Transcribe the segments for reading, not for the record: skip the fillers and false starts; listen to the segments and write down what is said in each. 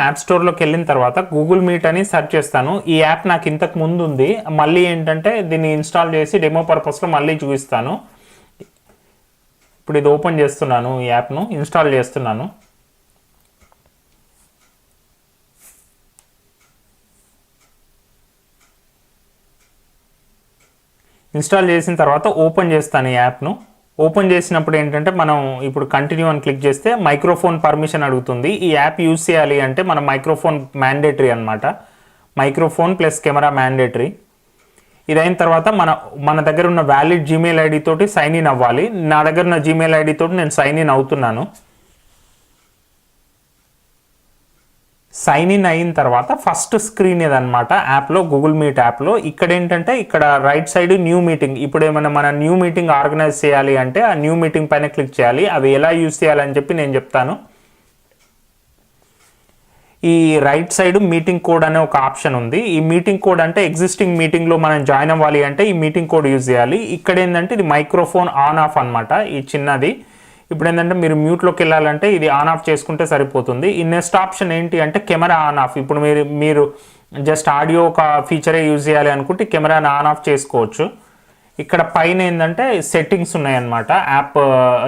App స్టోర్లోకి వెళ్ళిన తర్వాత Google meet అని సెర్చ్ చేస్తాను. ఈ యాప్ నాకు ఇంతకు ముందు ఉంది, మళ్ళీ ఏంటంటే దీన్ని ఇన్స్టాల్ చేసి డెమో పర్పస్లో మళ్ళీ చూపిస్తాను. ఇప్పుడు ఇది ఓపెన్ చేస్తున్నాను, ఈ యాప్ను ఇన్స్టాల్ చేస్తున్నాను. ఇన్స్టాల్ చేసిన తర్వాత ఓపెన్ చేస్తాను ఈ యాప్ను. ఓపెన్ చేసినప్పుడు ఏంటంటే మనం ఇప్పుడు కంటిన్యూ అని క్లిక్ చేస్తే మైక్రోఫోన్ పర్మిషన్ అడుగుతుంది. ఈ యాప్ యూజ్ చేయాలి అంటే మన మైక్రోఫోన్ మ్యాండేటరీ అనమాట. Microphone plus camera mandatory. ఇదైన తర్వాత మన దగ్గర ఉన్న వ్యాలిడ్ జీమెయిల్ ఐడి తోటి సైన్ ఇన్ అవ్వాలి. నా దగ్గర ఉన్న జీమెయిల్ ఐడి తోటి నేను సైన్ ఇన్ అవుతున్నాను. సైన్ ఇన్ అయిన తర్వాత ఫస్ట్ స్క్రీన్ ఇదనమాట యాప్లో, గూగుల్ మీట్ యాప్లో. ఇక్కడ ఏంటంటే ఇక్కడ రైట్ సైడ్ న్యూ మీటింగ్. ఇప్పుడు ఏమైనా మన న్యూ మీటింగ్ ఆర్గనైజ్ చేయాలి అంటే ఆ న్యూ మీటింగ్ పైన క్లిక్ చేయాలి. అవి ఎలా యూజ్ చేయాలని చెప్పి నేను చెప్తాను. ఈ రైట్ సైడ్ మీటింగ్ కోడ్ అనే ఒక ఆప్షన్ ఉంది. ఈ మీటింగ్ కోడ్ అంటే ఎగ్జిస్టింగ్ మీటింగ్లో మనం జాయిన్ అవ్వాలి అంటే ఈ మీటింగ్ కోడ్ యూజ్ చేయాలి. ఇక్కడ ఏంటంటే ఇది మైక్రోఫోన్ ఆన్ ఆఫ్ అనమాట, ఈ చిన్నది. ఇప్పుడు ఏంటంటే మీరు మ్యూట్లోకి వెళ్ళాలంటే ఇది ఆన్ ఆఫ్ చేసుకుంటే సరిపోతుంది. ఈ నెక్స్ట్ ఆప్షన్ ఏంటి అంటే కెమెరా ఆన్ ఆఫ్. ఇప్పుడు మీరు జస్ట్ ఆడియో ఒక ఫీచరే యూజ్ చేయాలి అనుకుంటే కెమెరాని ఆన్ ఆఫ్ చేసుకోవచ్చు. ఇక్కడ పైన ఏంటంటే సెట్టింగ్స్ ఉన్నాయన్నమాట, యాప్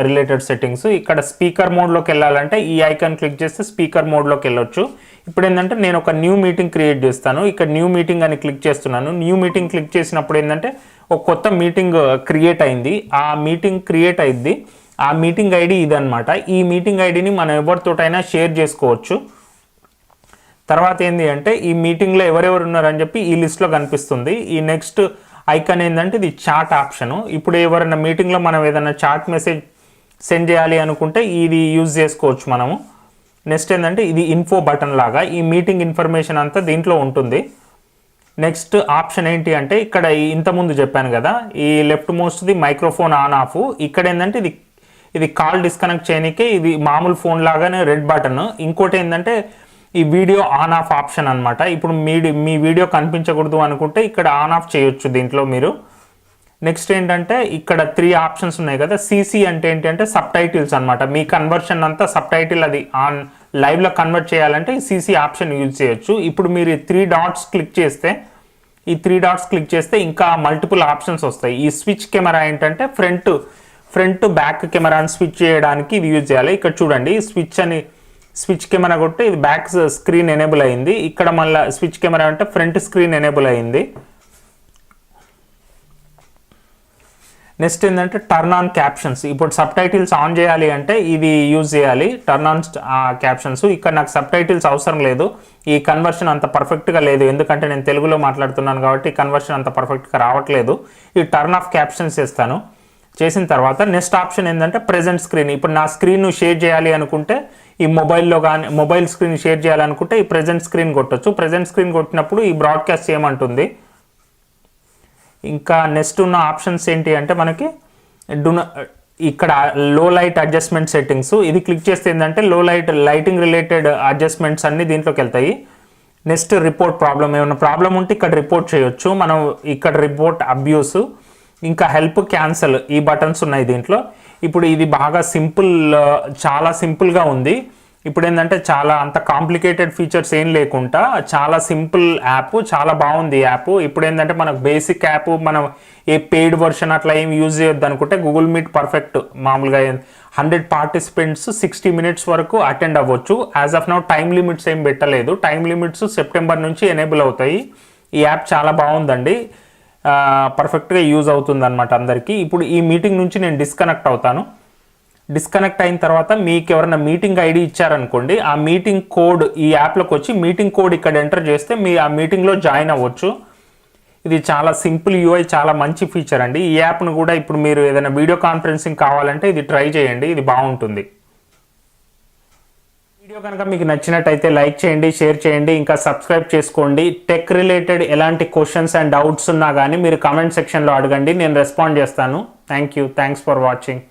రిలేటెడ్ సెట్టింగ్స్. ఇక్కడ స్పీకర్ మోడ్లోకి వెళ్ళాలంటే ఈ ఐకాన్ క్లిక్ చేస్తే స్పీకర్ మోడ్లోకి వెళ్ళొచ్చు. ఇప్పుడు ఏంటంటే నేను ఒక న్యూ మీటింగ్ క్రియేట్ చేస్తాను. ఇక్కడ న్యూ మీటింగ్ అని క్లిక్ చేస్తున్నాను. న్యూ మీటింగ్ క్లిక్ చేసినప్పుడు ఏంటంటే ఒక కొత్త మీటింగ్ క్రియేట్ అయింది. ఆ మీటింగ్ క్రియేట్ అయింది. ఆ మీటింగ్ ఐడి ఇదనమాట. ఈ మీటింగ్ ఐడిని మనం ఎవరితోటైనా షేర్ చేసుకోవచ్చు. తర్వాత ఏంటి అంటే ఈ మీటింగ్లో ఎవరెవరు ఉన్నారని చెప్పి ఈ లిస్ట్లో కనిపిస్తుంది. ఈ నెక్స్ట్ ఐకాన్ ఏంటంటే ఇది చాట్ ఆప్షను. ఇప్పుడు ఎవరైనా మీటింగ్లో మనం ఏదైనా చాట్ మెసేజ్ సెండ్ చేయాలి అనుకుంటే ఇది యూజ్ చేసుకోవచ్చు మనము. నెక్స్ట్ ఏంటంటే ఇది ఇన్ఫో బటన్ లాగా, ఈ మీటింగ్ ఇన్ఫర్మేషన్ అంతా దీంట్లో ఉంటుంది. నెక్స్ట్ ఆప్షన్ ఏంటి అంటే ఇక్కడ ఇంతకుముందు చెప్పాను కదా, ఈ లెఫ్ట్ మోస్ట్ది మైక్రోఫోన్ ఆన్ ఆఫ్. ఇక్కడ ఏంటంటే ఇది కాల్ డిస్కనెక్ట్ చేయడానికి ఇది మామూలు ఫోన్ లాగానే రెడ్ బటన్. ఇంకోటి ఏంటంటే ఈ వీడియో ఆన్ ఆఫ్ ఆప్షన్ అనమాట. ఇప్పుడు మీ వీడియో కనిపించకూడదు అనుకుంటే ఇక్కడ ఆన్ ఆఫ్ చేయొచ్చు దీంట్లో మీరు. నెక్స్ట్ ఏంటంటే ఇక్కడ 3 ఆప్షన్స్ ఉన్నాయి కదా. సిసి అంటే ఏంటి అంటే సబ్ టైటిల్స్ అనమాట. మీ కన్వర్షన్ అంతా సబ్ టైటిల్ అది ఆన్ లైవ్లో కన్వర్ట్ చేయాలంటే ఈ సిసి ఆప్షన్ యూజ్ చేయొచ్చు. ఇప్పుడు మీరు 3 డాట్స్ క్లిక్ చేస్తే ఇంకా మల్టిపుల్ ఆప్షన్స్ వస్తాయి. ఈ స్విచ్ కెమెరా ఏంటంటే ఫ్రంట్ బ్యాక్ కెమెరాని స్విచ్ చేయడానికి ఇది యూజ్ చేయాలి. ఇక్కడ చూడండి స్విచ్ కెమెరా కొట్టి ఇది బ్యాక్ స్క్రీన్ ఎనేబుల్ అయింది. ఇక్కడ మళ్ళీ స్విచ్ కెమెరా అంటే ఫ్రంట్ స్క్రీన్ ఎనేబుల్ అయింది. నెక్స్ట్ ఏంటంటే టర్న్ ఆన్ క్యాప్షన్స్. ఇప్పుడు సబ్ టైటిల్స్ ఆన్ చేయాలి అంటే ఇది యూజ్ చేయాలి, టర్న్ ఆన్ క్యాప్షన్స్. ఇక్కడ నాకు సబ్ టైటిల్స్ అవసరం లేదు. ఈ కన్వర్షన్ అంత పర్ఫెక్ట్గా లేదు, ఎందుకంటే నేను తెలుగులో మాట్లాడుతున్నాను కాబట్టి కన్వర్షన్ అంత పర్ఫెక్ట్గా రావట్లేదు. ఈ టర్న్ ఆఫ్ క్యాప్షన్స్ చేస్తాను. చేసిన తర్వాత నెక్స్ట్ ఆప్షన్ ఏంటంటే ప్రెజెంట్ స్క్రీన్. ఇప్పుడు నా స్క్రీన్ షేర్ చేయాలి అనుకుంటే ఈ మొబైల్లో కానీ మొబైల్ స్క్రీన్ షేర్ చేయాలనుకుంటే ఈ ప్రెజెంట్ స్క్రీన్ కొట్టచ్చు. ప్రెజెంట్ స్క్రీన్ కొట్టినప్పుడు ఈ బ్రాడ్కాస్ట్ చేయమంటుంది. ఇంకా నెక్స్ట్ ఉన్న ఆప్షన్స్ ఏంటి అంటే మనకి ఇక్కడ లో లైట్ అడ్జస్ట్మెంట్ సెట్టింగ్స్. ఇది క్లిక్ చేస్తే ఏంటంటే లైటింగ్ రిలేటెడ్ అడ్జస్ట్మెంట్స్ అన్ని దీంట్లోకి వెళ్తాయి. Next report problem. ఏమైనా ప్రాబ్లం ఉంటే ఇక్కడ రిపోర్ట్ చేయొచ్చు మనం. ఇక్కడ రిపోర్ట్ అబ్యూస్, ఇంకా హెల్ప్, క్యాన్సల్ ఈ బటన్స్ ఉన్నాయి దీంట్లో. ఇప్పుడు ఇది బాగా చాలా సింపుల్గా ఉంది. ఇప్పుడు ఏంటంటే చాలా అంత కాంప్లికేటెడ్ ఫీచర్స్ ఏం లేకుండా చాలా సింపుల్ యాప్, చాలా బాగుంది యాప్. ఇప్పుడు ఏంటంటే మనకు బేసిక్ యాప్, మనం ఏ పెయిడ్ వర్షన్ అట్లా ఏం యూజ్ చేయొద్దు అనుకుంటే గూగుల్ మీట్ పర్ఫెక్ట్. మామూలుగా 100 పార్టిసిపెంట్స్ 60 మినిట్స్ వరకు అటెండ్ అవ్వచ్చు. As of now time limits ఏం పెట్టలేదు. టైం లిమిట్స్ సెప్టెంబర్ నుంచి ఎనేబుల్ అవుతాయి. ఈ యాప్ చాలా బాగుందండి, పర్ఫెక్ట్గా యూజ్ అవుతుంది అనమాట అందరికీ. ఇప్పుడు ఈ మీటింగ్ నుంచి నేను డిస్కనెక్ట్ అవుతాను. డిస్కనెక్ట్ అయిన తర్వాత మీకు ఎవరైనా మీటింగ్ ఐడి ఇచ్చారనుకోండి, ఆ మీటింగ్ కోడ్ ఈ యాప్లోకి వచ్చి మీటింగ్ కోడ్ ఇక్కడ ఎంటర్ చేస్తే మీ ఆ మీటింగ్లో జాయిన్ అవ్వచ్చు. ఇది చాలా సింపుల్ యూఐ, చాలా మంచి ఫీచర్ అండి. ఈ యాప్ను కూడా ఇప్పుడు మీరు ఏదైనా వీడియో కాన్ఫరెన్సింగ్ కావాలంటే ఇది ట్రై చేయండి, ఇది బాగుంటుంది. వీడియో కనుక మీకు నచ్చినట్టయితే లైక్ చేయండి, షేర్ చేయండి, ఇంకా సబ్స్క్రైబ్ చేసుకోండి. టెక్ రిలేటెడ్ ఎలాంటి క్వశ్చన్స్ అండ్ డౌట్స్ ఉన్నా కానీ మీరు కామెంట్ సెక్షన్లో అడగండి, నేను రెస్పాండ్ చేస్తాను. Thanks for watching.